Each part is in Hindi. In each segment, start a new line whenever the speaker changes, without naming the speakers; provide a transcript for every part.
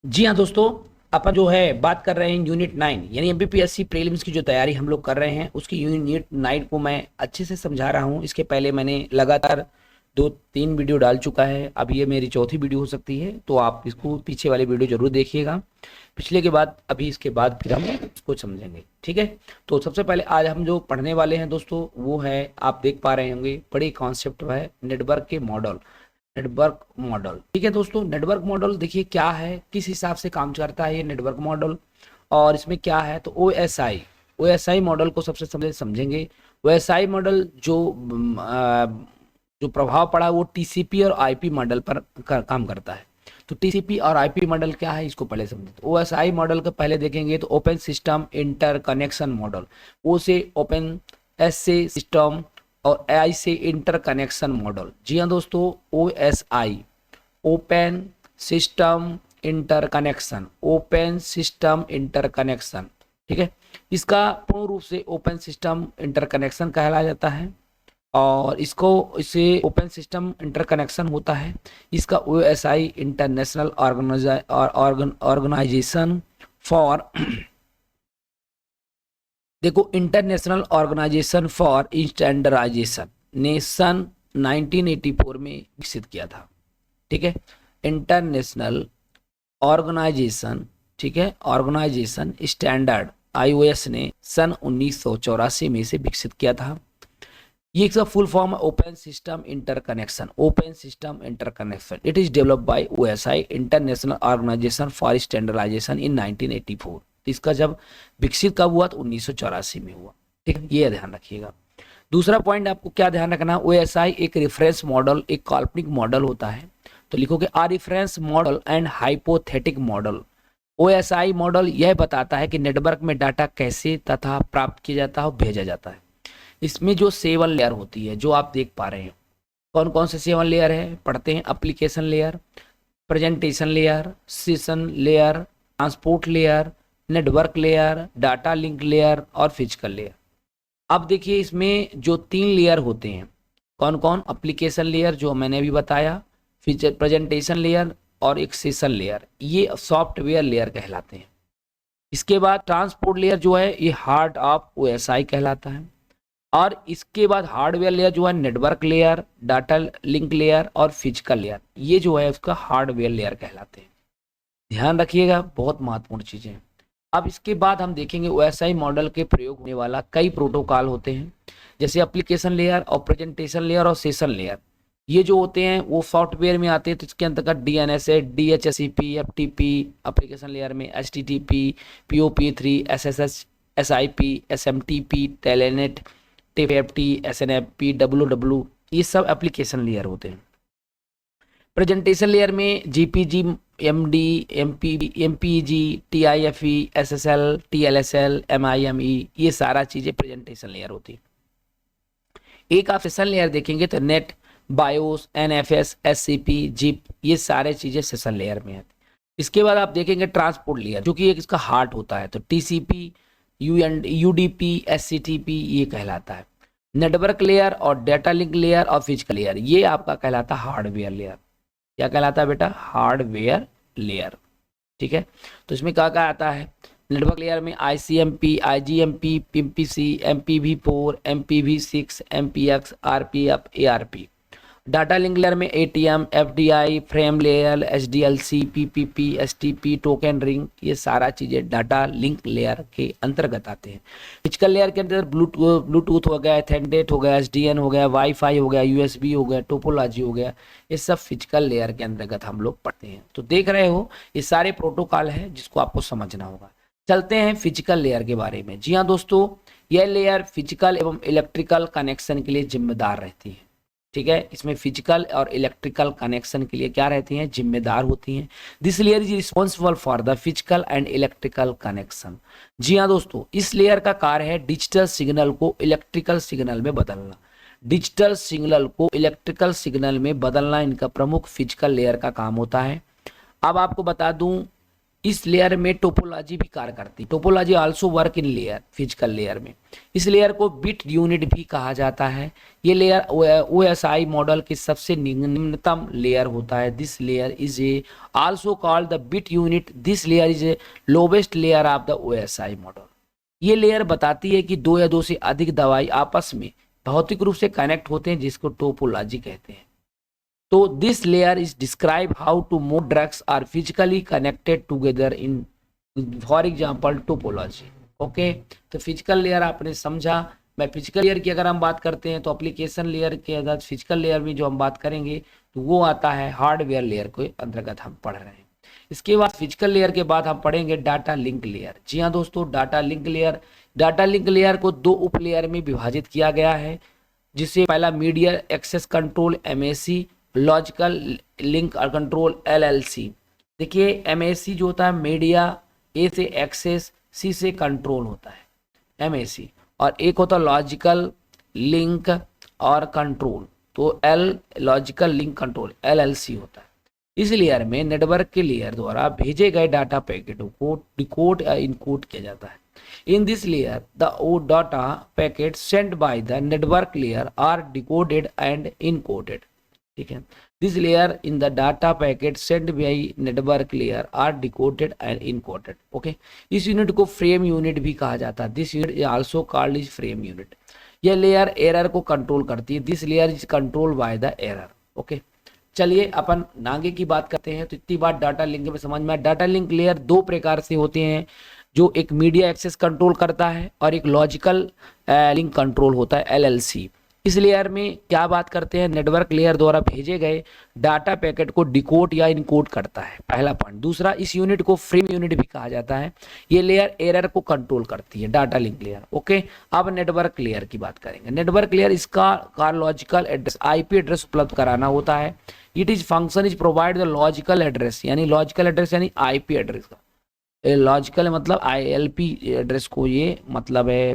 जी हाँ दोस्तों, अपन जो है बात कर रहे हैं यूनिट 9 यानी एमपीपीएससी प्रीलिम्स की जो तैयारी हम लोग कर रहे हैं उसकी यूनिट 9 को मैं अच्छे से समझा रहा हूँ। इसके पहले मैंने लगातार 2-3 वीडियो डाल चुका है। अब ये मेरी चौथी वीडियो हो सकती है, तो आप इसको पीछे वाली वीडियो जरूर देखिएगा। पिछले के बाद अभी इसके बाद फिर हम इसको समझेंगे, ठीक है। तो सबसे पहले आज हम जो पढ़ने वाले हैं दोस्तों वो है, आप देख पा रहे होंगे बड़ी कॉन्सेप्ट है नेटवर्क के मॉडल। नेटवर्क मॉडल, ठीक है दोस्तों। नेटवर्क मॉडल देखिए क्या है, किस हिसाब से काम करता है ये नेटवर्क मॉडल और इसमें क्या है। तो ओ एस आई मॉडल को सबसे पहले समझेंगे। ओ एस आई मॉडल जो प्रभाव पड़ा वो टीसीपी और आईपी मॉडल पर काम करता है। तो टीसीपी और आईपी मॉडल क्या है इसको पहले समझते हैं। ओ एस आई मॉडल को पहले देखेंगे तो open system interconnection model. O से ओपन, एस से सिस्टम और आई से इंटर कनेक्शन मॉडल। जी हाँ दोस्तों, O S I open system interconnection, open system interconnection, ठीक है। इसका पूर्ण रूप से ओपन सिस्टम इंटर कनेक्शन कहलाया जाता है और इसे ओपन सिस्टम इंटर कनेक्शन होता है। इसका O S I international organisation for देखो, इंटरनेशनल ऑर्गेनाइजेशन फॉर स्टैंडर्डाइजेशन ने सन 1984 में विकसित किया था, ठीक है। इंटरनेशनल ऑर्गेनाइजेशन, ठीक है, ऑर्गेनाइजेशन स्टैंडर्ड आईओएस ने सन 1984 में से विकसित किया था। ये इसका फुल फॉर्म है open system interconnection. Open system interconnection it is developed by OSI international organisation for standardization in 1984। इसका जब विकसित कब हुआ तो 1984 में हुआ, ठीक है। ये ध्यान रखिएगा। दूसरा पॉइंट आपको क्या ध्यान रखना, ओएसआई एक रेफरेंस मॉडल, एक काल्पनिक मॉडल होता है। तो लिखोगे आ reference model and hypothetic model. OSI model यह बताता है कि नेटवर्क में डाटा कैसे तथा प्राप्त किया जाता है और भेजा जाता है। इसमें जो 7 लेयर होती है जो आप देख पा रहे हैं, कौन कौन से 7 लेयर है पढ़ते हैं। Application layer, presentation layer, session layer, transport layer, network layer, data link layer और फिजिकल लेयर। अब देखिए इसमें जो 3 लेयर होते हैं, कौन कौन, एप्लीकेशन लेयर जो मैंने अभी बताया, फीचर प्रेजेंटेशन लेयर और एक सेशन लेयर, ये सॉफ्टवेयर लेयर कहलाते हैं। इसके बाद ट्रांसपोर्ट लेयर जो है ये हार्ट ऑफ ओएसआई कहलाता है। और इसके बाद हार्डवेयर लेयर जो है network layer, data link layer और फिजिकल लेयर, ये जो है उसका हार्डवेयर लेयर कहलाते हैं। ध्यान रखिएगा, बहुत महत्वपूर्ण चीजें हैं। अब इसके बाद हम देखेंगे ओएसआई मॉडल के प्रयोग होने वाला कई प्रोटोकॉल होते हैं, जैसे एप्लीकेशन लेयर और प्रेजेंटेशन लेयर और सेशन लेयर। ये जो होते हैं वो सॉफ्टवेयर में आते हैं, तो इसके अंतर्गत डीएनएस है, डीएचसीपी, एफटीपी, एप्लीकेशन लेयर में एचटीटीपी, पीओपी3, SSH, SIP, SMTP, Telnet, TFT, SNFP, WW, ये सब एप्लीकेशन लेयर होते हैं। प्रेजेंटेशन लेयर में GPG, MD, MPG, TIFE, SSL, TLSL, MIME, ये सारा चीजें प्रेजेंटेशन लेयर होती है। एक आप सेशन लेयर देखेंगे तो net, BIOS, NFS, SCP, zip, ये सारे चीजें सेशन लेयर में आती है। इसके बाद आप देखेंगे ट्रांसपोर्ट लेयर जो कि एक इसका हार्ट होता है, तो टीसीपी, यूडीपी, एससीटीपी, ये कहलाता है। नेटवर्क लेयर और डाटा लिंक लेयर और फिजिकल लेयर, ये आपका कहलाता है हार्डवेयर लेयर। क्या कहलाता है बेटा, हार्डवेयर लेयर, ठीक है। तो इसमें क्या क्या आता है, नेटवर्क लेयर में आईसीएमपी, आईजीएमपी, एमपीसी, एमपीवी4, एमपीवी6, MPX, RPF, ARP. Data link layer में ATM, FDI, frame layer, HDLC, PPP, STP, token ring, ये सारा चीजें डाटा लिंक लेयर के अंतर्गत आते हैं। फिजिकल लेयर के अंदर ब्लूटूथ हो गया, एथेंडेट हो गया, एसडीएन हो गया, वाईफाई हो गया, यूएसबी हो गया, टोपोलॉजी हो गया, ये सब फिजिकल लेयर के अंतर्गत हम लोग पढ़ते हैं। तो देख रहे हो ये सारे प्रोटोकॉल है जिसको आपको समझना होगा। चलते हैं फिजिकल लेयर के बारे में। जी हाँ दोस्तों, यह लेयर फिजिकल एवं इलेक्ट्रिकल कनेक्शन के लिए जिम्मेदार रहती है, ठीक है। इसमें फिजिकल और इलेक्ट्रिकल कनेक्शन के लिए क्या रहती हैं, जिम्मेदार होती हैं। This layer is responsible for the physical and electrical connection. जी हाँ दोस्तों, इस लेयर का कार्य है डिजिटल सिग्नल को इलेक्ट्रिकल सिग्नल में बदलना। डिजिटल सिग्नल को इलेक्ट्रिकल सिग्नल में बदलना इनका प्रमुख फिजिकल लेयर का काम होता है। अब आपको बता दूं, इस लेयर में टोपोलॉजी भी कार्य करती है। Topology also work in layer, physical layer में। इस लेयर को बिट यूनिट भी कहा जाता है। ये लेयर OSI मॉडल की सबसे निम्नतम लेयर होता है। This layer is a also called the bit unit. This layer is a lowest layer of the OSI model. ये लेयर बताती है कि दो या दो से अधिक दवाई आपस में भौतिक रूप से कनेक्ट होते हैं, जिसको टोपोलॉजी कहते हैं। तो this layer is describe how two more drugs are physically connected together in, for example topology. Okay, तो फिजिकल लेयर आपने समझा। मैं फिजिकल लेयर की अगर हम बात करते हैं तो एप्लीकेशन लेयर के अंदर फिजिकल लेयर में जो हम बात करेंगे तो वो आता है हार्डवेयर लेयर के अंतर्गत हम पढ़ रहे हैं। इसके बाद फिजिकल लेयर के बाद हम पढ़ेंगे डाटा लिंक लेयर। जी हाँ दोस्तों, data link layer. Data link layer को दो उप लेयर में विभाजित किया गया है, जिसे पहला media access control MAC, logical link control LLC। देखिए MAC जो होता है मीडिया, A से एक्सेस, C से कंट्रोल होता है MAC, और एक होता है लॉजिकल लिंक और कंट्रोल, तो लॉजिकल लिंक कंट्रोल LLC होता है। इस लेयर में नेटवर्क के लेयर द्वारा भेजे गए डाटा पैकेटों को डिकोड या इनकोड किया जाता है। In this layer the data packet send by the network layer are decoded and encoded. ठीक है, this layer in the data packet send by network layer are decoded and encoded. Okay, इस यूनिट को फ्रेम यूनिट भी कहा जाता है। This unit is also called is frame unit. यह लेयर एरर को कंट्रोल करती है। This layer is control by the error. Okay, चलिए अपन आगे की बात करते हैं। तो इतनी बात डाटा लिंक में समझ में। डाटा लिंक लेयर दो प्रकार से होते हैं, जो एक मीडिया एक्सेस कंट्रोल करता है और एक लॉजिकल लिंक कंट्रोल होता है LLC। इस लेयर में क्या बात करते हैं, नेटवर्क लेयर द्वारा भेजे गए डाटा पैकेट को डिकोड या इनकोड करता है, पहला पॉइंट। दूसरा, इस यूनिट को फ्रेम यूनिट भी कहा जाता है। ये लेयर एरर को कंट्रोल करती है, डाटा लिंक लेयर। ओके, अब नेटवर्क लेयर की बात करेंगे। नेटवर्क लेयर इसका लॉजिकल एड्रेस IP एड्रेस उपलब्ध कराना होता है। It is function is provide the logical address, यानी लॉजिकल एड्रेस यानी IP एड्रेस का, लॉजिकल मतलब ILP एड्रेस को ये मतलब है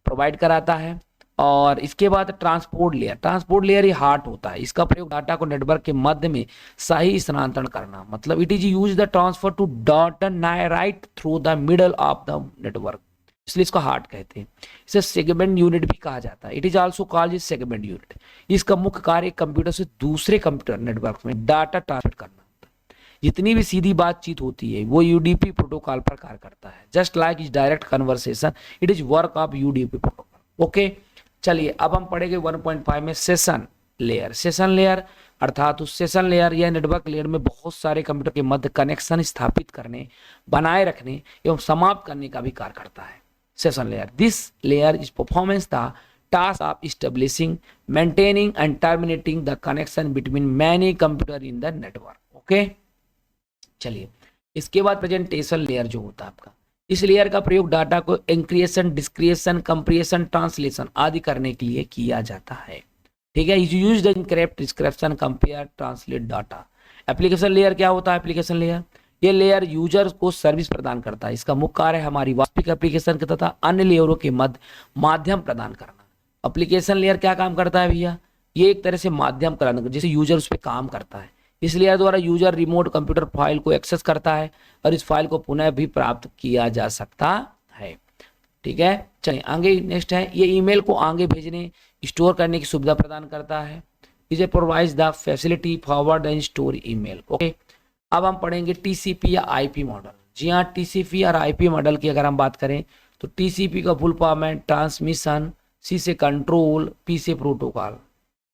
प्रोवाइड कराता है। और इसके बाद ट्रांसपोर्ट लेयर। ट्रांसपोर्ट लेयर ये हार्ट होता है। इसका प्रयोग डाटा को नेटवर्क के मध्य में सही स्थानांतरण करना, मतलब it is use the transfer to data right through the middle of the network, इसलिए इसको हार्ट कहते हैं। इसे सेगमेंट यूनिट भी कहा जाता है। It is also called is segment unit. इसका मुख्य कार्य कंप्यूटर से दूसरे कंप्यूटर नेटवर्क में डाटा ट्रांसफर करना होता है। जितनी भी सीधी बातचीत होती है वो UDP प्रोटोकॉल पर कार्य करता है। Just like is direct conversation, it is work of UDP protocol. Okay, चलिए अब हम पढ़ेंगे 1.5 में सेशन लेयर। सेशन लेयर अर्थात उस सेशन लेयर या नेटवर्क लेयर में बहुत सारे कंप्यूटर के मध्य कनेक्शन स्थापित करने, बनाए रखने एवं समाप्त करने का भी कार्य करता है session layer. This layer is performance the task of establishing, maintaining and terminating the connection between many computer in the network. Okay, चलिए इसके बाद प्रेजेंटेशन लेयर जो होता है आपका, इस लेयर का प्रयोग डाटा को एन्क्रिप्शन, डिस्क्रिप्शन, कंप्रेशन, ट्रांसलेशन आदि करने के लिए किया जाता है। ठीक है, is used in encrypt, description, compare, translate data. Application layer क्या होता है? एप्लीकेशन लेयर ये लेयर यूजर को सर्विस प्रदान करता है। इसका मुख्य कार्य हमारी वास्तविक एप्लीकेशन के तथा अन्य लेयरों के मध्य माध्यम प्रदान करना। एप्लीकेशन लेयर क्या काम करता है भैया? ये एक तरह से माध्यम प्रदान करता है जिससे यूजर उस पर काम करता है। इस लेयर द्वारा यूजर रिमोट कंप्यूटर फाइल को एक्सेस करता है और इस फाइल को पुनः भी प्राप्त किया जा सकता है। ठीक है, चलिए आगे नेक्स्ट है, ये ईमेल को आगे भेजने, स्टोर करने की सुविधा प्रदान करता है। इसे provides the facility forward and store email. Okay, अब हम पढ़ेंगे टीसीपी या आईपी मॉडल। जी हाँ, टीसीपी और आईपी मॉडल की अगर हम बात करें तो टीसीपी का फुल फॉर्म है ट्रांसमिशन, सी से कंट्रोल, पी से प्रोटोकॉल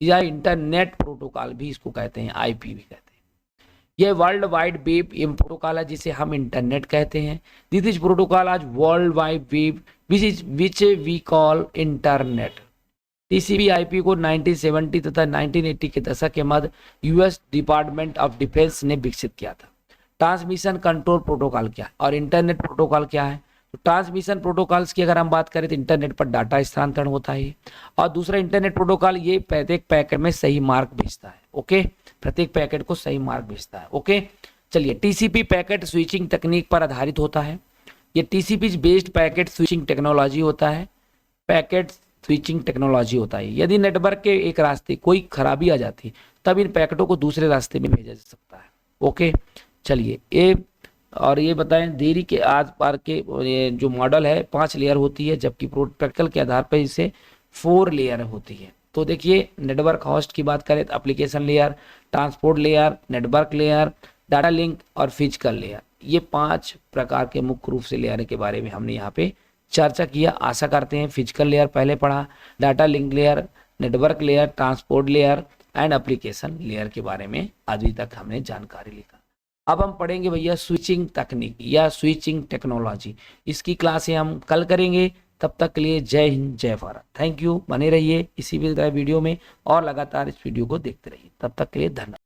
या इंटरनेट प्रोटोकॉल भी इसको कहते हैं, आईपी भी कहते हैं। यह वर्ल्ड वाइड वेब प्रोटोकॉल है जिसे हम इंटरनेट कहते हैं। दिस इज प्रोटोकॉल आज world wide web which we call internet. TCP IP को 1970 तथा 1980 के दशक के मध्य यूएस डिपार्टमेंट ऑफ डिफेंस ने विकसित किया था। ट्रांसमिशन कंट्रोल प्रोटोकॉल क्या है और इंटरनेट प्रोटोकॉल क्या है? तो ट्रांसमिशन प्रोटोकॉल्स की अगर हम बात करें तो इंटरनेट पर डाटा स्थानांतरण होता है, और दूसरा इंटरनेट प्रोटोकॉल ये प्रत्येक पैकेट में सही मार्ग भेजता है। ओके, प्रत्येक पैकेट को सही मार्ग भेजता है। ओके, चलिए टीसीपी पैकेट स्विचिंग तकनीक पर आधारित होता है। ये TCP based packet switching technology होता है, पैकेट स्विचिंग टेक्नोलॉजी होता है। यदि नेटवर्क के एक रास्ते कोई खराबी आ जाती तब इन पैकेटों को दूसरे रास्ते में भेजा जा सकता है। ओके, चलिए ये और ये बताएं देरी के आर पार के ये जो मॉडल है 5 लेयर होती है, जबकि प्रोटोकॉल के आधार पर इसे 4 लेयर होती है। तो देखिए नेटवर्क होस्ट की बात करें तो application layer, transport layer, network layer, data link और फिजिकल लेयर, ये 5 प्रकार के मुख्य रूप से लेयर के बारे में हमने यहाँ पे चर्चा किया। आशा करते हैं फिजिकल लेयर पहले पढ़ा, data link layer, network layer, transport layer and application layer के बारे में अभी तक हमने जानकारी लिखा। अब हम पढ़ेंगे भैया स्विचिंग तकनीक या स्विचिंग टेक्नोलॉजी, इसकी क्लासें हम कल करेंगे। तब तक के लिए जय हिंद जय भारत, थैंक यू। बने रहिए इसी वीडियो में और लगातार इस वीडियो को देखते रहिए। तब तक के लिए धन्यवाद।